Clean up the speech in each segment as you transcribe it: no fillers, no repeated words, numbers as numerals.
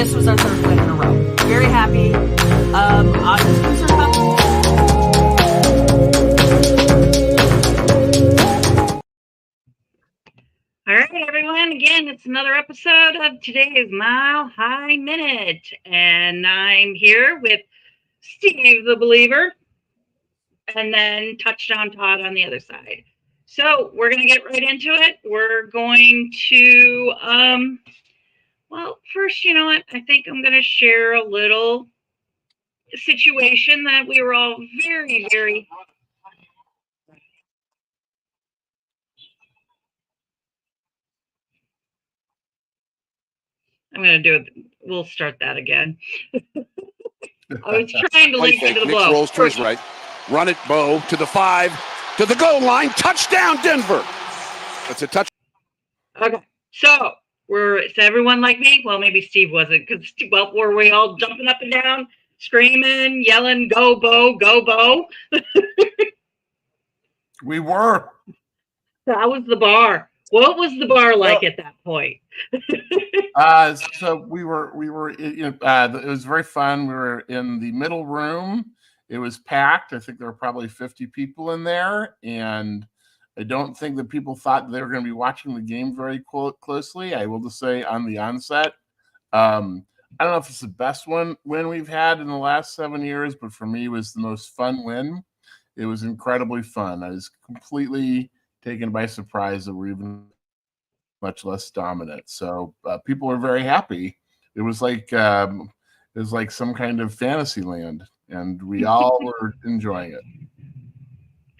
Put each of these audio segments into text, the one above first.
this was our third win in a row. Very happy. All right, everyone. Again, it's another episode of today's Mile High Minute, and I'm here with Steve the Believer, and then Touchdown Todd on the other side. So we're going to get right into it. We're going to, well, first, you know what? I think I'm going to share a little situation that we were all very, very... I'm going to do it. We'll start that again. I was trying to link into the blow. Rolls to his right. Run it, Bo, to the 5, to the goal line. Touchdown, Denver. That's a touch. Okay, so is everyone like me? Well, maybe Steve wasn't, because, well, were we all jumping up and down, screaming, yelling, go, Bo, go, Bo? We were. That was the bar. What was the bar like at that point? So we were. It was very fun. We were in the middle room. It was packed. I think there were probably 50 people in there, and I don't think that people thought they were going to be watching the game very closely. I will just say on the onset, I don't know if it's the best win we've had in the last 7 years, but for me, it was the most fun win. It was incredibly fun. I was completely taken by surprise that we're even much less dominant. So people were very happy. It was like some kind of fantasy land, and we all were enjoying it.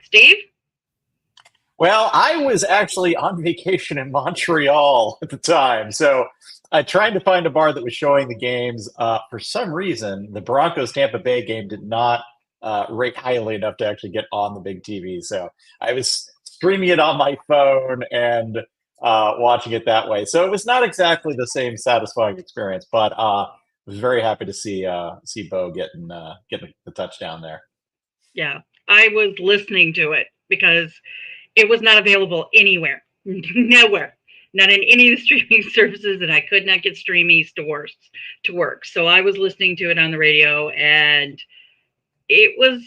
Steve? Well, I was actually on vacation in Montreal at the time, so I tried to find a bar that was showing the games. For some reason, the Broncos-Tampa Bay game did not rate highly enough to actually get on the big TV. So I was streaming it on my phone and watching it that way. So it was not exactly the same satisfying experience, but I was very happy to see Bo getting the touchdown there. Yeah, I was listening to it because it was not available anywhere, nowhere, not in any of the streaming services, and I could not get Streamies to work. So I was listening to it on the radio, and it was,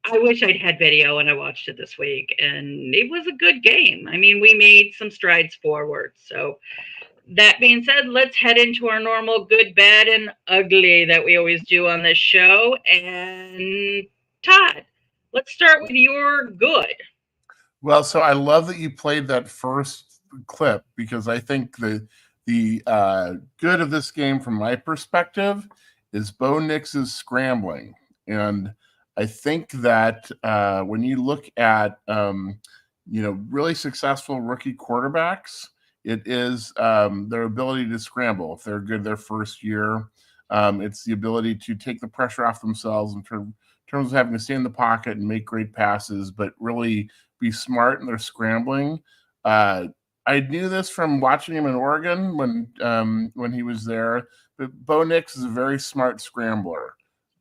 I wish I'd had video, and I watched it this week, and it was a good game. I mean, we made some strides forward. So that being said, let's head into our normal good, bad, and ugly that we always do on this show. And Todd, let's start with your good. Well, so I love that you played that first clip, because I think the good of this game from my perspective is Bo Nix's scrambling. And I think that when you look at really successful rookie quarterbacks, it is their ability to scramble. If they're good their first year, it's the ability to take the pressure off themselves in terms of having to stay in the pocket and make great passes, but really be smart in their scrambling. I knew this from watching him in Oregon when he was there, but Bo Nix is a very smart scrambler.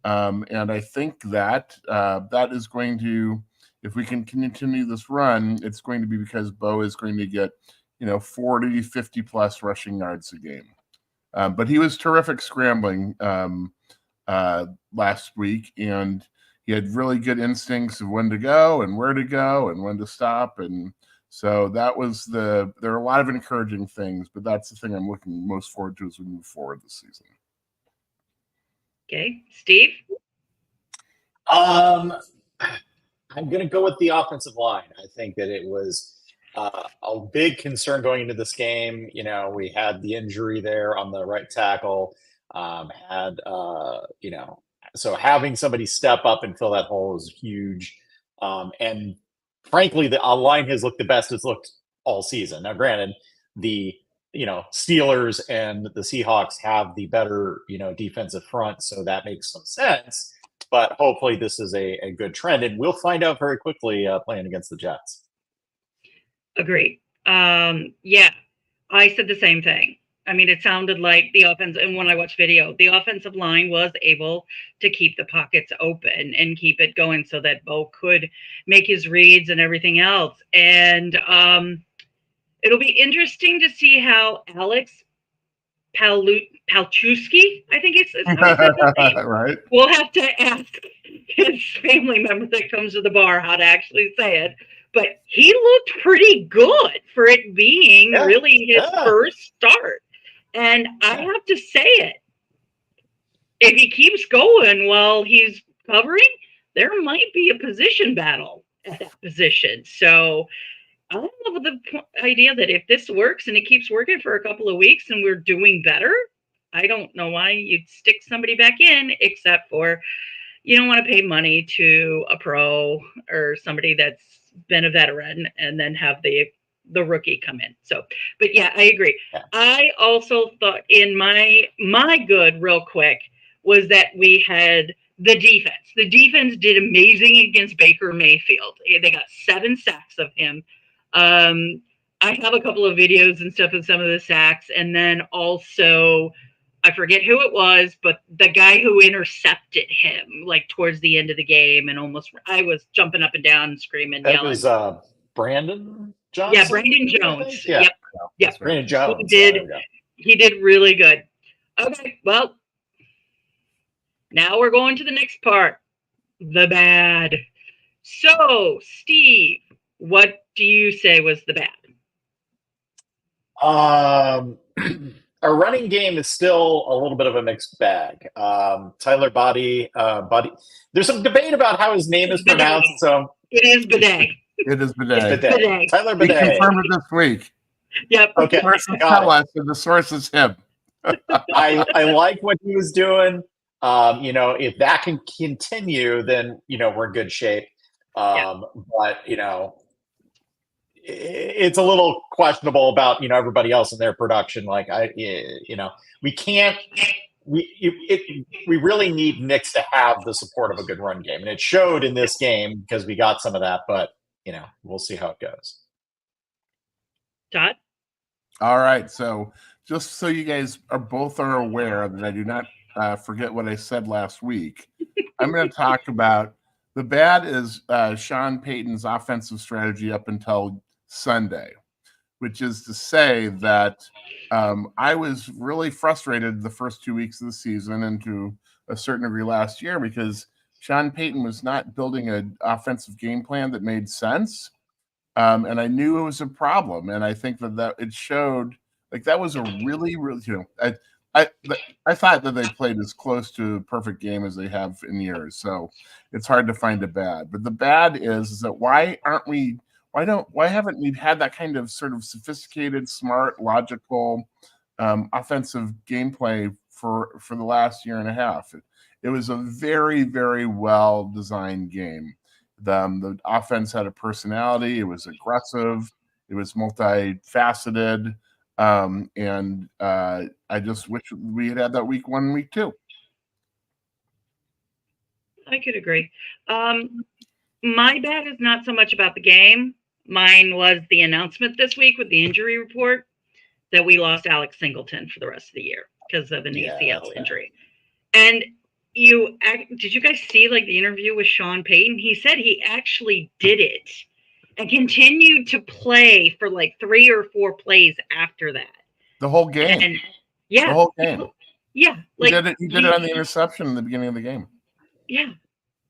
And I think that that is going to, if we can continue this run, it's going to be because Bo is going to get, 40, 50 plus rushing yards a game. But he was terrific scrambling last week, and he had really good instincts of when to go and where to go and when to stop. And so that was there are a lot of encouraging things, but that's the thing I'm looking most forward to as we move forward this season. Okay, Steve? I'm going to go with the offensive line. I think that it was a big concern going into this game. We had the injury there on the right tackle, so having somebody step up and fill that hole is huge. And frankly, the line has looked the best it's looked all season. Now, granted, the Steelers and the Seahawks have the better defensive front, so that makes some sense. But hopefully, this is a good trend, and we'll find out very quickly playing against the Jets. Agreed. Yeah, I said the same thing. I mean, it sounded like the offense, and when I watched video, the offensive line was able to keep the pockets open and keep it going so that Bo could make his reads and everything else. And it'll be interesting to see how Alex Palczewski, I think it's how he says his name. Right. We'll have to ask his family member that comes to the bar how to actually say it. But he looked pretty good for it being really his first start. And I have to say it. If he keeps going while he's covering, there might be a position battle at that position. So I love the idea that if this works and it keeps working for a couple of weeks and we're doing better, I don't know why you'd stick somebody back in, except for you don't want to pay money to a pro or somebody that's been a veteran and then have the rookie come in. So, but yeah, I agree. I also thought in my good real quick was that we had the defense. The defense did amazing against Baker Mayfield. They got 7 sacks of him. I have a couple of videos and stuff of some of the sacks. And then also, I forget who it was, but the guy who intercepted him, like towards the end of the game, and I was jumping up and down and screaming, yelling. That was Brandon Johnson? Yeah, Brandon Jones. Yeah. Yep. Brandon Jones. He did really good. Okay, well, now we're going to the next part, the bad. So, Steve, what do you say was the bad? Our running game is still a little bit of a mixed bag. Tyler Body. There's some debate about how his name is pronounced. So it is Bidet. It is Bidet. Bidet. Tyler He Bidet. confirmed it this week. Yep. Okay. Sources tell us, and the source is him. I like what he was doing. If that can continue, then we're in good shape. But it's a little questionable about everybody else in their production. Like we can't. We really need Knicks to have the support of a good run game, and it showed in this game because we got some of that. But we'll see how it goes. Todd? All right. So just so you guys are aware that I do not forget what I said last week, I'm going to talk about the bad is Sean Payton's offensive strategy up until Sunday, which is to say that I was really frustrated the first 2 weeks of the season and to a certain degree last year because Sean Payton was not building an offensive game plan that made sense. And I knew it was a problem. And I think that it showed like that was a really, really, I thought that they played as close to a perfect game as they have in years. So it's hard to find a bad. But the bad is that why haven't we had that kind of sort of sophisticated, smart, logical offensive gameplay for the last year and a half? It was a very, very well designed game. The offense had a personality. It was aggressive. It was multifaceted. And I just wish we had that week 1 and week 2. I could agree. My bad is not so much about the game. Mine was the announcement this week with the injury report that we lost Alex Singleton for the rest of the year because of an ACL injury. And did you guys see like the interview with Sean Payton? He said he actually did it and continued to play for like 3 or 4 plays after that. The whole game. And, yeah. The whole game. Yeah. He did it on the interception in the beginning of the game. Yeah.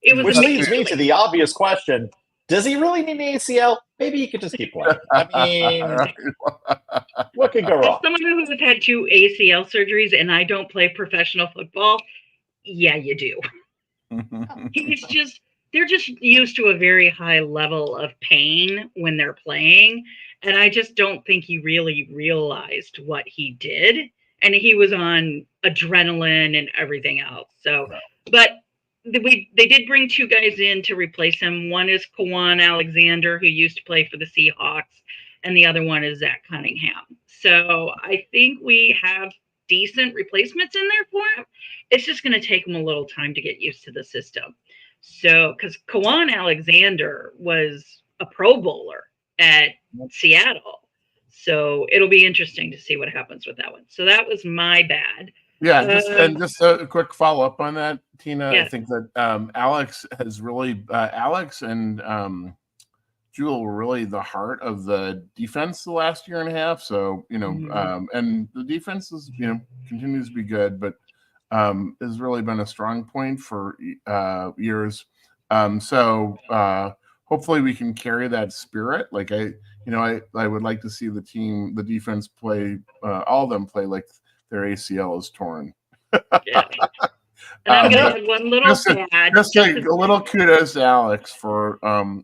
It was Which leads me to the obvious question. Does he really need an ACL? Maybe he could just keep playing. I mean, what could go wrong? As someone who has had 2 ACL surgeries and I don't play professional football, yeah, you do. They're just used to a very high level of pain when they're playing. And I just don't think he really realized what he did. And he was on adrenaline and everything else. So, but they did bring 2 guys in to replace him. One is Kawan Alexander, who used to play for the Seahawks, and the other one is Zach Cunningham. So I think we have decent replacements in there for him. It's just going to take him a little time to get used to the system. So, because Kawan Alexander was a Pro Bowler at Seattle. So it'll be interesting to see what happens with that one. So that was my bad. Yeah, just a quick follow-up on that, Tina. Yeah. I think that Alex has really Alex and Jewel were really the heart of the defense the last year and a half. So, and the defense is, continues to be good, but has really been a strong point for years. So hopefully we can carry that spirit. Like I would like to see the defense play, all of them play like their ACL is torn. Yeah. And I'm going to add one little bad. Just a little kudos to Alex for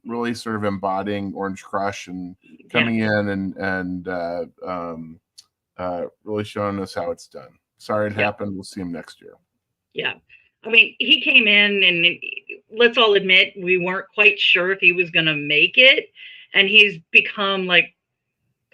really sort of embodying Orange Crush and coming in and really showing us how it's done. Sorry it happened. We'll see him next year. Yeah. I mean, he came in and let's all admit we weren't quite sure if he was going to make it. And he's become like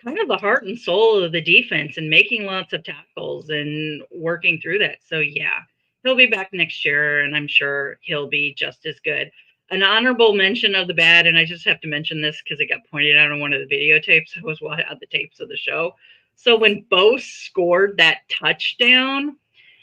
kind of the heart and soul of the defense and making lots of tackles and working through that. So, yeah, he'll be back next year and I'm sure he'll be just as good. An honorable mention of the bad, and I just have to mention this because it got pointed out on one of the videotapes. I was watching the tapes of the show. So when Bo scored that touchdown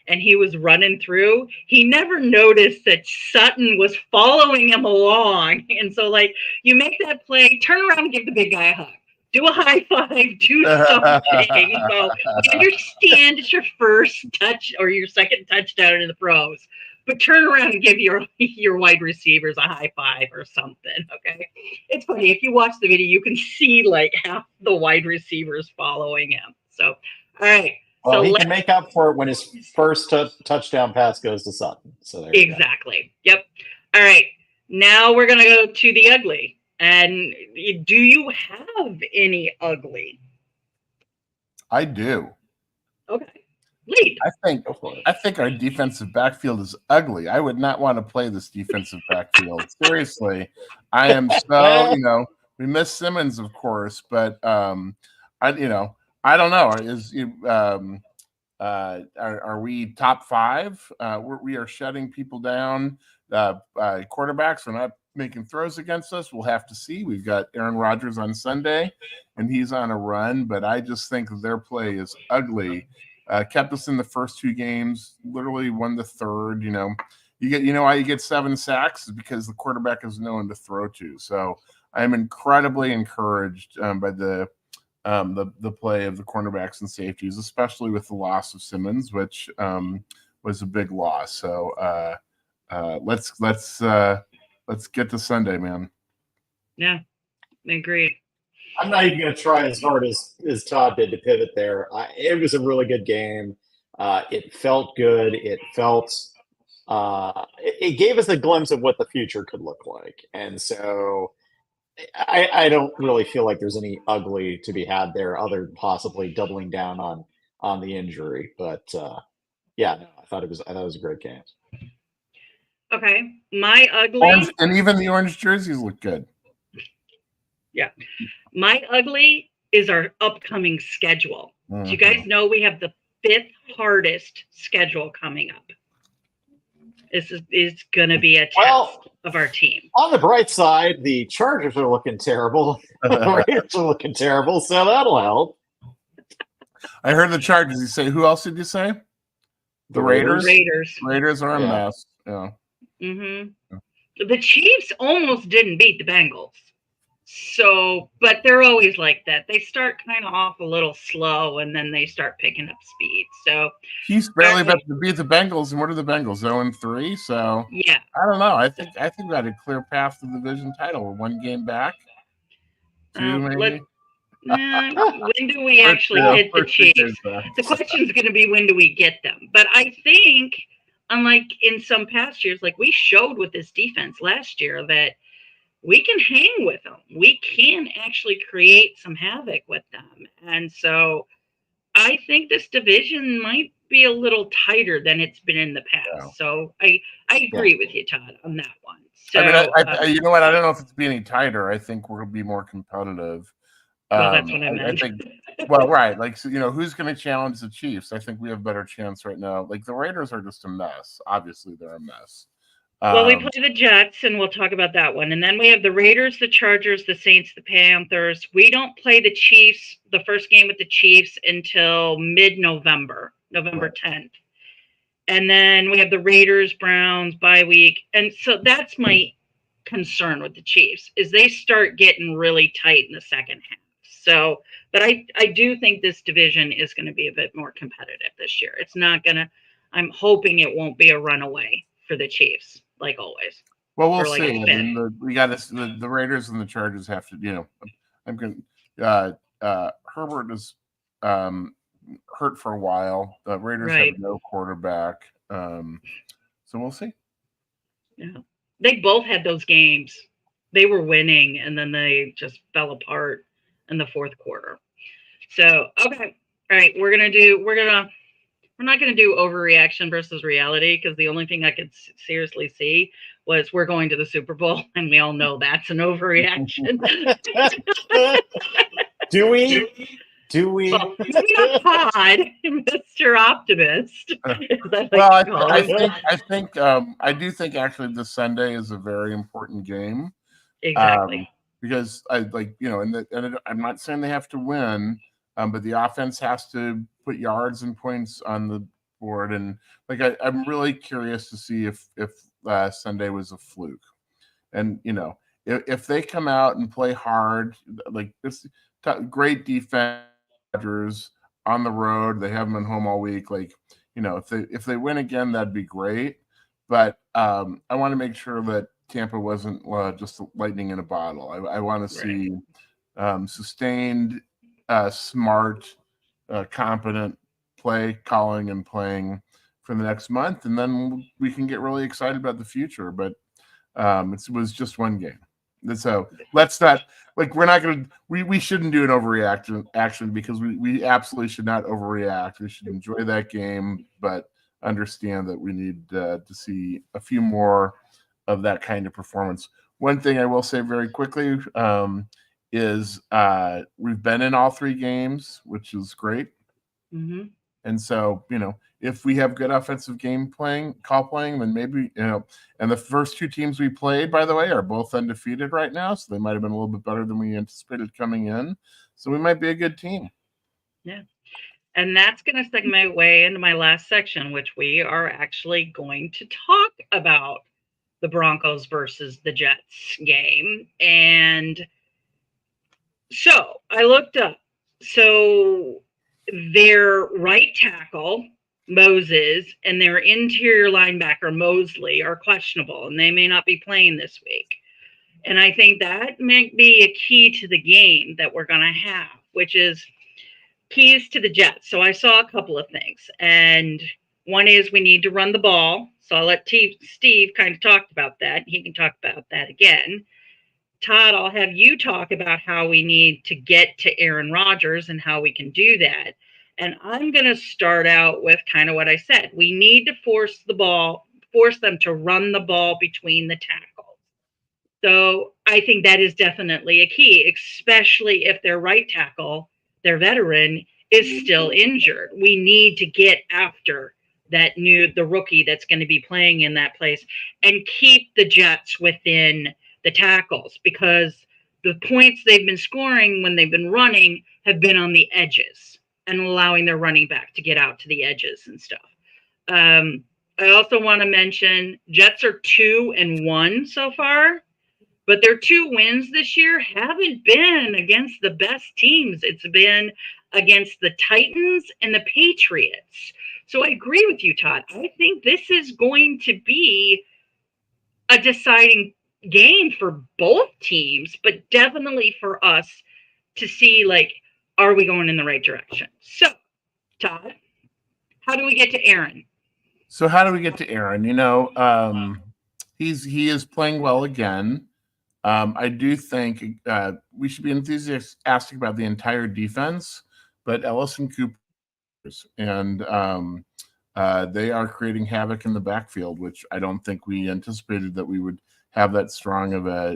and he was running through, he never noticed that Sutton was following him along. And so, like, you make that play, turn around and give the big guy a hug. Do a high five, do something. So I understand it's your first touch or your second touchdown in the pros, but turn around and give your wide receivers a high five or something, okay? It's funny. If you watch the video, you can see, like, half the wide receivers following him. So, all right. Well, so he can make up for it when his first touchdown pass goes to Sutton. So there you exactly. Go. Yep. All right. Now we're going to go to the ugly. And do you have any ugly? I do. Okay. Lead. I think our defensive backfield is ugly. I would not want to play this defensive backfield. Seriously. I am so, we miss Simmons, of course, but I don't know. Are we top 5? We are shutting people down. Quarterbacks are not making throws against us. We'll have to see. We've got Aaron Rodgers on Sunday, and he's on a run. But I just think their play is ugly. Kept us in the first 2 games. Literally won the third. Why you get 7 sacks is because the quarterback has no one to throw to. So I'm incredibly encouraged by the play of the cornerbacks and safeties, especially with the loss of Simmons, which was a big loss. So let's get to Sunday, man. Yeah, I agree. I'm not even going to try as hard as Todd did to pivot there. It was a really good game. It felt good. It felt it gave us a glimpse of what the future could look like. And so I don't really feel like there's any ugly to be had there other than possibly doubling down on the injury. But I thought it was a great game. Okay. My ugly. And even the orange jerseys look good. Yeah. My ugly is our upcoming schedule. Mm-hmm. Do you guys know we have the 5th hardest schedule coming up? This is going to be a test of our team. On the bright side, the Chargers are looking terrible. The Raiders are looking terrible, so that'll help. I heard the Chargers. You say, who else did you say? The Raiders? Raiders are a mess. Yeah. Mm-hmm. The Chiefs almost didn't beat the Bengals. So, but they're always like that. They start kind of off a little slow, and then they start picking up speed. So he's barely about to beat the Bengals, and what are the Bengals? 0-3. So yeah, I don't know. I think we got a clear path to the division title. We're 1 game back. 2 maybe. When do we actually hit the Chiefs? The question is going to be when do we get them? But I think, unlike in some past years, like we showed with this defense last year, that we can hang with them. We can actually create some havoc with them. And so I think this division might be a little tighter than it's been in the past. Yeah. So I agree with you, Todd, on that one. So, I you know what? I don't know if it's be any tighter. I think we're going to be more competitive. Well, that's what I meant. I think, well, right. Like, so, who's going to challenge the Chiefs? I think we have a better chance right now. Like, the Raiders are just a mess. Obviously, they're a mess. Well, we play the Jets, and we'll talk about that one. And then we have the Raiders, the Chargers, the Saints, the Panthers. We don't play the Chiefs, the first game with the Chiefs, until mid-November, November 10th. And then we have the Raiders, Browns, bye week. And so that's my concern with the Chiefs is they start getting really tight in the second half. So, but I do think this division is going to be a bit more competitive this year. It's not going to, I'm hoping it won't be a runaway for the Chiefs, like always. Well, we'll like see. I mean, we got the Raiders and the Chargers have to, I'm going Herbert is hurt for a while. The Raiders have no quarterback. So we'll see. Yeah. They both had those games. They were winning and then they just fell apart in the fourth quarter. So, okay. All right. We're not going to do overreaction versus reality because the only thing I could seriously see was we're going to the Super Bowl and we all know that's an overreaction. Do we? Well, maybe not Pod, Mr. Optimist. Well, I do think actually this Sunday is a very important game. Exactly. Because I'm not saying they have to win, but the offense has to put yards and points on the board. And I'm really curious to see if Sunday was a fluke. And, if they come out and play hard, like this great defense, on the road, they haven't been home all week. If they win again, that'd be great. But I want to make sure that Tampa wasn't just lightning in a bottle. I want to see sustained, smart, competent play calling and playing for the next month, and then we can get really excited about the future. But it was just one game. So let's not we shouldn't do an overreaction because we absolutely should not overreact. We should enjoy that game, but understand that we need to see a few more of that kind of performance. One thing I will say very quickly is we've been in all three games, which is great. Mm-hmm. And so, if we have good offensive call playing, then maybe, and the first two teams we played, by the way, are both undefeated right now. So they might have been a little bit better than we anticipated coming in. So we might be a good team. Yeah. And that's going to segue my way into my last section, which we are actually going to talk about the Broncos versus the Jets game. And so I looked up. So their right tackle, Moses, and their interior linebacker, Mosley, are questionable, and they may not be playing this week. And I think that might be a key to the game that we're going to have, which is keys to the Jets. So I saw a couple of things, and one is we need to run the ball. So I'll let Steve kind of talk about that. He can talk about that again. Todd, I'll have you talk about how we need to get to Aaron Rodgers and how we can do that. And I'm going to start out with kind of what I said. We need to force them to run the ball between the tackles. So I think that is definitely a key, especially if their right tackle, their veteran, is still injured. We need to get after the rookie that's going to be playing in that place and keep the Jets within the tackles, because the points they've been scoring when they've been running have been on the edges and allowing their running back to get out to the edges and stuff. I also want to mention Jets are 2-1 so far, but their 2 wins this year haven't been against the best teams. It's been against the Titans and the Patriots. So I agree with you, Todd. I think this is going to be a deciding game for both teams, but definitely for us to see, are we going in the right direction? So, Todd, how do we get to Aaron? So how do we get to Aaron? He is playing well again. I do think we should be enthusiastic about the entire defense, but Ellis and Cooper, and they are creating havoc in the backfield, which I don't think we anticipated that we would have that strong of a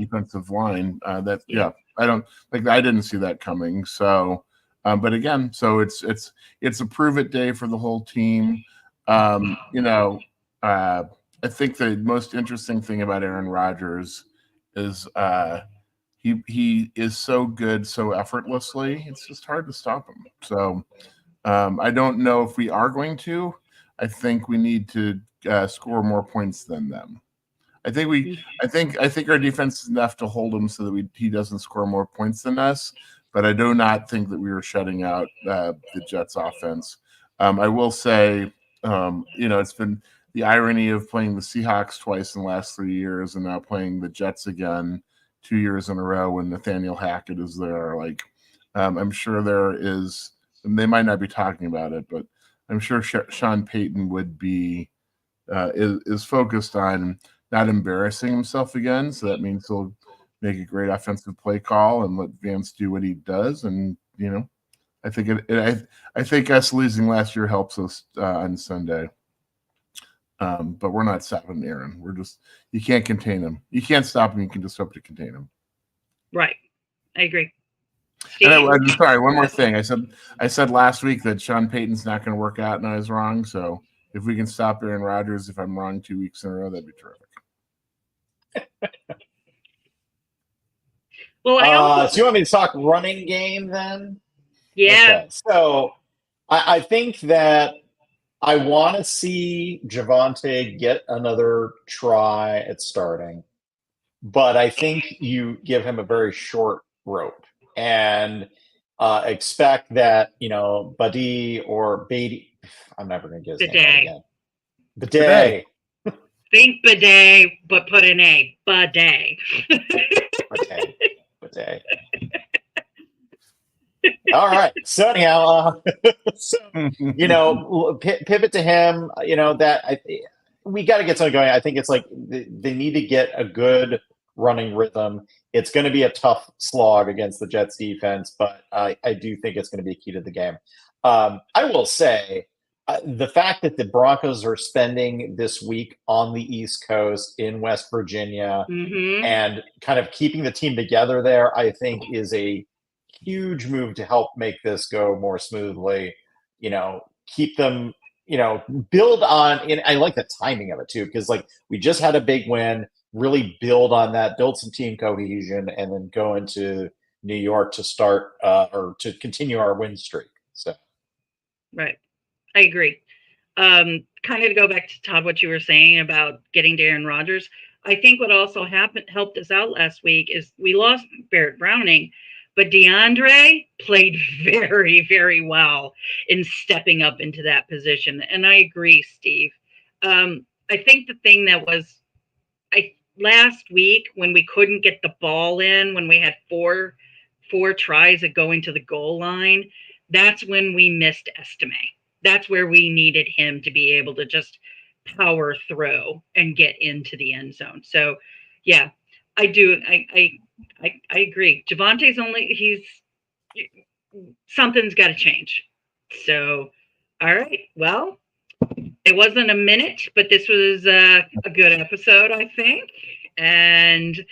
defensive line. I didn't see that coming. So, but again, so it's a prove it day for the whole team. I think the most interesting thing about Aaron Rodgers is he is so good so effortlessly. It's just hard to stop him. So I don't know if we are going to. I think we need to score more points than them. I think our defense is enough to hold him so that he doesn't score more points than us. But I do not think that we were shutting out the Jets offense. I will say, it's been the irony of playing the Seahawks twice in the last 3 years and now playing the Jets again 2 years in a row when Nathaniel Hackett is there. Like, I'm sure there is, and they might not be talking about it, but I'm sure Sean Payton would be is focused on not embarrassing himself again. So that means he'll make a great offensive play call and let Vance do what he does. And I think us losing last year helps us on Sunday. But we're not stopping Aaron. You can't contain him. You can't stop him. You can just hope to contain him. Right. I agree. And I'm sorry, one more thing. I said last week that Sean Payton's not going to work out, and I was wrong. So if we can stop Aaron Rodgers, if I'm wrong 2 weeks in a row, that'd be terrific. Well, so you want me to talk running game then? Yeah. Okay. So I think that I want to see Javonte get another try at starting, but I think you give him a very short rope and expect that, Buddy or Beatty, I'm never going to get his name right again. Bidet. Think bidet, but put an A. Bidet. Bidet. All right. So anyhow, pivot to him. We got to get something going. I think it's like they need to get a good running rhythm. It's going to be a tough slog against the Jets defense, but I do think it's going to be a key to the game. I will say the fact that the Broncos are spending this week on the East Coast in West Virginia and kind of keeping the team together there, I think is a huge move to help make this go more smoothly. Keep them, build on. And I like the timing of it too, because we just had a big win. Really build on that, build some team cohesion, and then go into New York to start or to continue our win streak. So, right, I agree. Kind of to go back to Todd, what you were saying about getting to Aaron Rodgers. I think what also helped us out last week is we lost Barrett Browning, but DeAndre played very, very well in stepping up into that position. And I agree, Steve. I think the thing that was last week when we couldn't get the ball in, when we had four tries at going to the goal line, that's when we missed Estime. That's where we needed him to be able to just power through and get into the end zone. So, yeah, I do. I agree. Javonte's something's got to change. So, all right. Well, it wasn't a minute, but this was a good episode, I think. And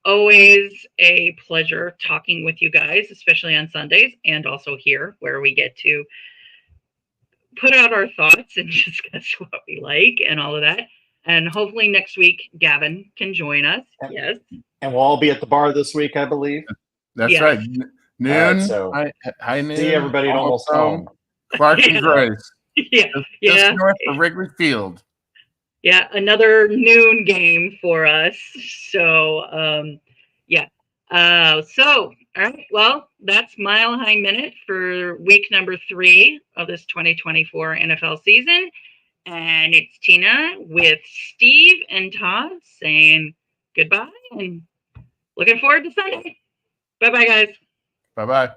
always a pleasure talking with you guys, especially on Sundays and also here where we get to put out our thoughts and discuss what we like and all of that. And hopefully next week, Gavin can join us. Yes. And we'll all be at the bar this week, I believe. That's right. Noon. Right, so high noon. See everybody at Almost Home. Clark and Grace. Just north of Wrigley Field. Yeah, another noon game for us. So, all right. Well, that's Mile High Minute for week number 3 of this 2024 NFL season. And it's Tina with Steve and Todd saying goodbye and looking forward to Sunday. Bye-bye, guys. Bye-bye.